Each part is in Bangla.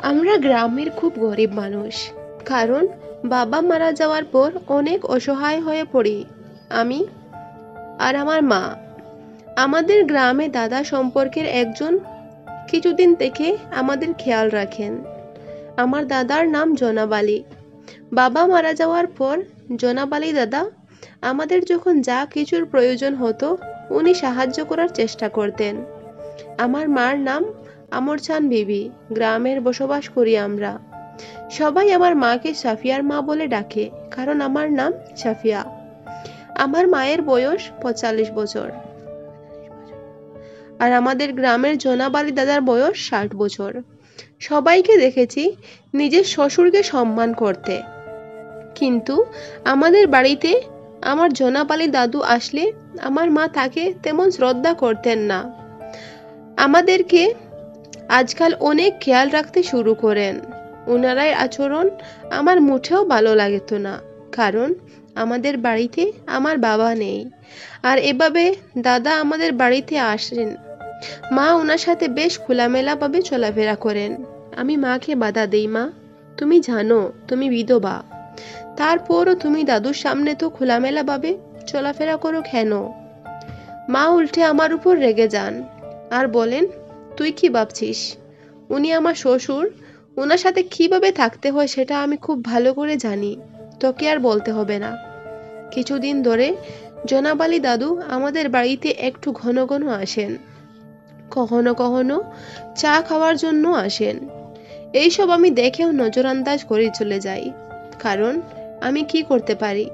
আমরা গ্রামের খুব গরিব মানুষ, কারণ বাবা মারা যাওয়ার পর অনেক অসহায় হয়ে পড়ি আমি আর আমার মা। আমাদের গ্রামে দাদা সম্পর্কের একজন কিছুদিন থেকে আমাদের খেয়াল রাখেন। আমার দাদার নাম জনাব আলী। বাবা মারা যাওয়ার পর জনাব আলী দাদা আমাদের যখন যা কিছুর প্রয়োজন হতো উনি সাহায্য করার চেষ্টা করতেন। আমার মার নাম আমরচান বিবি। গ্রামের বসবাস করি আমরা। সবাই আমার মাকে সাফিয়ার মা বলে ডাকে, কারণ আমার নাম সাফিয়া। আমার মায়ের বয়স ৪৫ বছর আর আমাদের গ্রামের জনাব আলী দাদার বয়স ৬০ বছর। সবাইকে দেখেছি নিজের শ্বশুরকে সম্মান করতে, কিন্তু আমাদের বাড়িতে আমার জনাব আলী দাদু আসলে আমার মা তাকে তেমন শ্রদ্ধা করতেন না। আমাদেরকে আজকাল অনেক খেয়াল রাখতে শুরু করেন। ওনারাই আচরণ আমার মুঠেও ভালো লাগতো না, কারণ আমাদের বাড়িতে আমার বাবা নেই। আর এভাবে দাদা আমাদের বাড়িতে আসেন, মা ওনার সাথে বেশ খোলামেলাভাবে চলাফেরা করেন। আমি মাকে বাধা দেই, মা তুমি জানো তুমি বিধবা, তারপরও তুমি দাদুর সামনে তো খোলামেলাভাবে চলাফেরা করো কেন? মা উল্টে আমার উপর রেগে যান আর বলেন, তুই কি ভাবছিস উনি আমার শ্বশুর? ওনার সাথে কিভাবে থাকতে হয় সেটা আমি খুব ভালো করে জানি, তোকে আর বলতে হবে না। কিছুদিন ধরে জনাব আলী দাদু আমাদের বাড়িতে একটু ঘন ঘন আসেন, কখনো কখনো চা খাওয়ার জন্য আসেন। এইসব আমি দেখেও নজরআন্দাজ করে চলে যাই, কারণ আমি কি করতে পারি?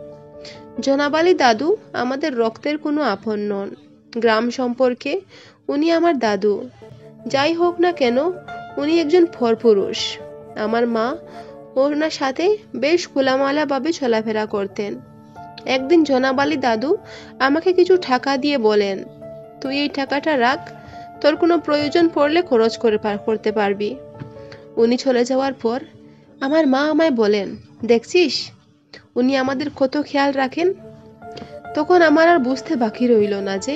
জনাব আলী দাদু আমাদের রক্তের কোনো আপন নন। গ্রাম সম্পর্কে উনি আমার দাদু। যাই হোক না কেন, উনি একজন পরপুরুষ। আমার মা ওনার সাথে বেশ খোলামেলাভাবে চলাফেরা করতেন। একদিন জনাব আলী দাদু আমাকে কিছু টাকা দিয়ে বলেন, তুই এই টাকাটা রাখ, তোর কোনো প্রয়োজন পড়লে খরচ করতে পারবি। উনি চলে যাওয়ার পর আমার মা আমায় বলেন, দেখছিস উনি আমাদের কত খেয়াল রাখেন। তখন আমার আর বুঝতে বাকি রইল না যে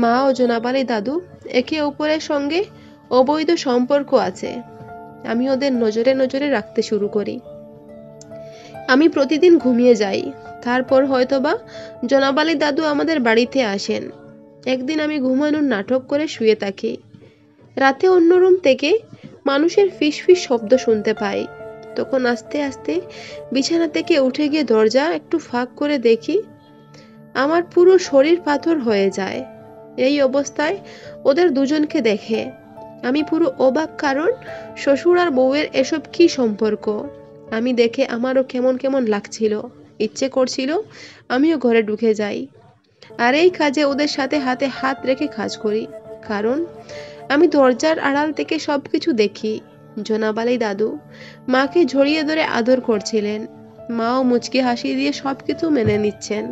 মা ও জনাব আলী দাদু একে অপরের সঙ্গে অবৈধ সম্পর্ক আছে। আমি ওদের নজরে নজরে রাখতে শুরু করি। আমি প্রতিদিন ঘুমিয়ে যাই, তারপর হয়তোবা জনাব আলী দাদু আমাদের বাড়িতে আসেন। একদিন আমি ঘুমানোর নাটক করে শুয়ে থাকি। রাতে অন্য রুম থেকে মানুষের ফিসফিস শব্দ শুনতে পাই। তখন আস্তে আস্তে বিছানা থেকে উঠে গিয়ে দরজা একটু ফাঁক করে দেখি, আমার পুরো শরীর পাথর হয়ে যায়। এই অবস্থায় ওদের দুজনকে দেখে আমি পুরো অবাক, কারণ শ্বশুর আর বউয়ের এসব কি সম্পর্ক? আমি দেখে আমারও কেমন কেমন লাগছিল, ইচ্ছে করছিল আমিও ঘরে ঢুকে যাই আর এই কাজে ওদের সাথে হাতে হাত রেখে কাজ করি, কারণ আমি দরজার আড়াল থেকে সবকিছু দেখি। জনাব আলী দাদু মাকে জড়িয়ে ধরে আদর করছিলেন, মাও মুচকি হাসি দিয়ে সবকিছু মেনে নিচ্ছেন।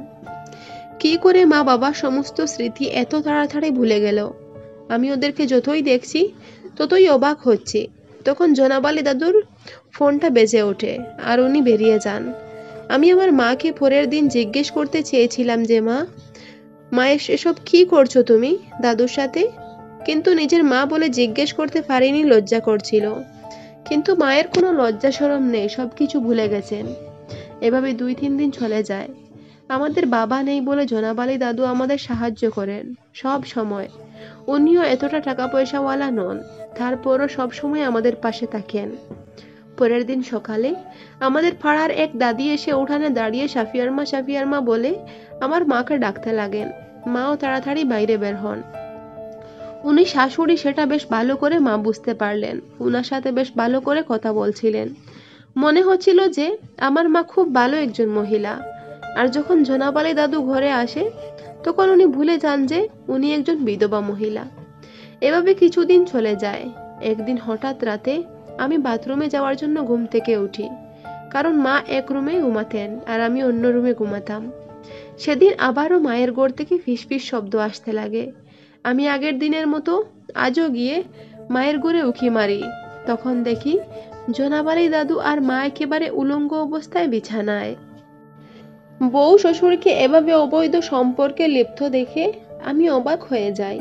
কি করে মা বাবার সমস্ত স্মৃতি এত তাড়াতাড়ি ভুলে গেল? আমি ওদেরকে যতই দেখছি ততই অবাক হচ্ছি। তখন জনাব আলী দাদুর ফোনটা বেজে ওঠে আর উনি বেরিয়ে যান। আমি আমার মাকে পরের দিন জিজ্ঞেস করতে চেয়েছিলাম যে মায়ের এসব কি করছো তুমি দাদুর সাথে, কিন্তু নিজের মা বলে জিজ্ঞেস করতে পারিনি, লজ্জা করছিল। কিন্তু মায়ের কোনো লজ্জা শরম নেই, সবকিছু ভুলে গেছেন। এভাবে ২-৩ দিন চলে যায়। আমাদের বাবা নেই বলে জনাব আলী দাদু আমাদের সাহায্য করেন সব সময়। উনিও এতটা টাকা পয়সাওয়ালা নন, তারপরও সব সময় আমাদের পাশে থাকেন। পরের দিন সকালে আমাদের পাড়ার এক দাদি এসে উঠানে দাঁড়িয়ে সাফিয়ার মা বলে আমার মাকে ডাকতে লাগেন। মাও তাড়াতাড়ি বাইরে বের হন। উনি শাশুড়ি সেটা বেশ ভালো করে মা বুঝতে পারলেন। উনার সাথে বেশ ভালো করে কথা বলছিলেন। মনে হচ্ছিল যে আমার মা খুব ভালো একজন মহিলা। আর যখন জনাব আলী দাদু ঘরে আসে তখন উনি ভুলে যান যে উনি একজন বিধবা মহিলা। এভাবে কিছুদিন চলে যায়। একদিন হঠাৎ রাতে আমি বাথরুমে যাওয়ার জন্য ঘুম থেকে উঠি, কারণ মা এক রুমে ঘুমাতেন আর আমি অন্য রুমে ঘুমাতাম। সেদিন আবারও মায়ের ঘর থেকে ফিসফিস শব্দ আসতে লাগে। আমি আগের দিনের মতো আজও গিয়ে মায়ের ঘরে উঁকি মারি। তখন দেখি জনাব আলী দাদু আর মা একেবারে উলঙ্গ অবস্থায় বিছানায়। বউ শ্বশুরকে এভাবে অবৈধ সম্পর্কে লিপ্ত দেখে আমি অবাক হয়ে যাই।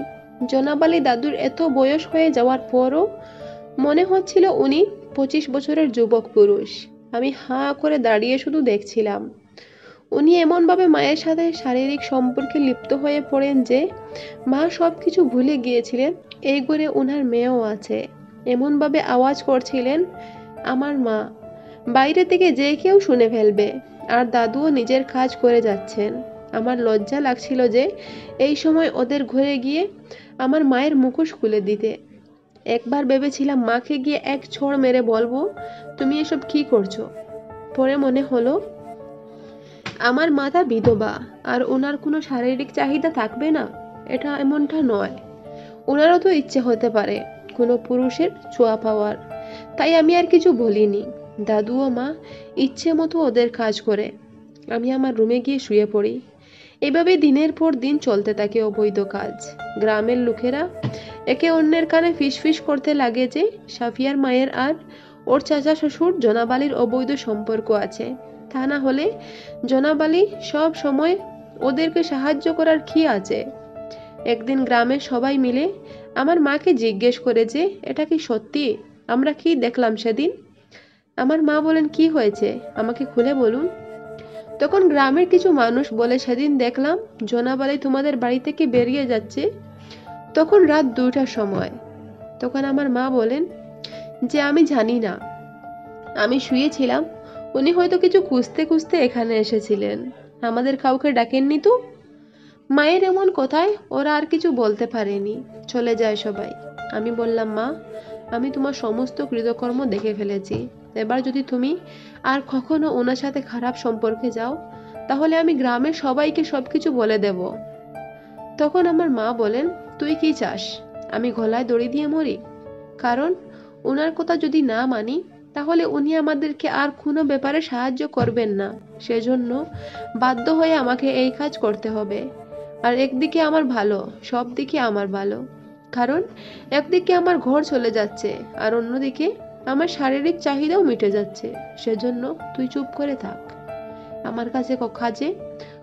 জনাব আলী দাদুর এত বয়স হয়ে যাওয়ার পরও মনে হচ্ছিল উনি 25 বছরের যুবক পুরুষ। আমি হাঁ করে দাঁড়িয়ে শুধু দেখছিলাম। উনি এমনভাবে মায়ের সাথে শারীরিক সম্পর্কে লিপ্ত হয়ে পড়েন যে মা সবকিছু ভুলে গিয়েছিলেন এই ঘরে ওনার মেয়েও আছে। এমনভাবে আওয়াজ করছিলেন, আমার মা বাইরে থেকে যে কেউ শুনে ফেলবে। আর দাদুও নিজের কাজ করে যাচ্ছেন। আমার লজ্জা লাগছিল যে এই সময় ওদের ঘরে গিয়ে আমার মায়ের মুখোশ খুলে দিতে। একবার ভেবেছিলাম মাকে গিয়ে এক ছোড় মেরে বলবো, তুমি এসব কি করছো। পরে মনে হলো আমার মাতা বিধবা আর ওনার কোনো শারীরিক চাহিদা থাকবে না, এটা এমনটা নয়। ওনারও তো ইচ্ছে হতে পারে কোনো পুরুষের ছোঁয়া পাওয়ার। তাই আমি আর কিছু বলিনি। দাদু ও মা ইচ্ছে মতো ওদের কাজ করে। আমি আমার রুমে গিয়ে শুয়ে পড়ি। এভাবে দিনের পর দিন চলতে থাকে অবৈধ কাজ। গ্রামের লোকেরা একে অন্যের কানে ফিসফিস করতে লাগে যে সাফিয়ার মায়ের আর ওর চাচা শ্বশুর জনাব আলীর অবৈধ সম্পর্ক আছে। তা না হলে জনাব আলী সব সময় ওদেরকে সাহায্য করার কি আছে। একদিন গ্রামের সবাই মিলে আমার মাকে জিজ্ঞেস করে যে এটা কি সত্যি, আমরা কি দেখলাম সেদিন। আমার মা বলেন, কি হয়েছে আমাকে খুলে বলুন। তখন গ্রামের কিছু মানুষ বলে, সেদিন দেখলাম জনাব আলী তোমাদের বাড়ি থেকে বেরিয়ে যাচ্ছে। তখন রাত 2টার সময়। তখন আমার মা বলেন যে আমি জানি না, আমি শুয়েছিলাম, উনি হয়তো কিছু খুঁজতে খুঁজতে এখানে এসেছিলেন, আমাদের কাউকে ডাকেননি তো। মায়ের এমন কথায় ওরা আর কিছু বলতে পারেনি, চলে যায় সবাই। আমি বললাম, মা আমি তোমার সমস্ত কৃতকর্ম দেখে ফেলেছি। এবার যদি তুমি আর কখনো ওনার সাথে খারাপ সম্পর্কে যাও তাহলে আমি গ্রামের সবাইকে সবকিছু বলে দেব। তখন আমার মা বলেন, তুই কি চাস আমি গলায় দড়ি দিয়ে মরি? কারণ ওনার কথা যদি না মানি তাহলে উনি আমাদেরকে আর কোনো ব্যাপারে সাহায্য করবেন না। সেজন্য বাধ্য হয়ে আমাকে এই কাজ করতে হবে। আর একদিকে আমার ভালো, সব দিকে আমার ভালো। কারণ একদিকে আমার ঘর চলে যাচ্ছে আর অন্যদিকে আমার শারীরিক চাহিদাও মিটে যাচ্ছে। সেজন্য তুই চুপ করে থাক, আমার কাছে কাজে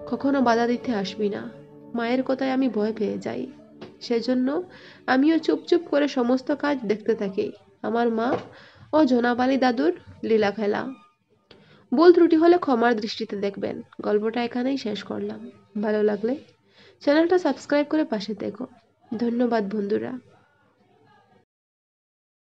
কখনো বাধা দিতে আসবি না। মায়ের কথায় আমি ভয় পেয়ে যাই, সেজন্য আমিও চুপ চুপ করে সমস্ত কাজ দেখতে থাকি। আমার মা ও জনাব আলী দাদুর লীলা খেলা। ভুল ত্রুটি হলে ক্ষমার দৃষ্টিতে দেখবেন। গল্পটা এখানেই শেষ করলাম। ভালো লাগলে চ্যানেলটা সাবস্ক্রাইব করে পাশে থেকো। ধন্যবাদ বন্ধুরা।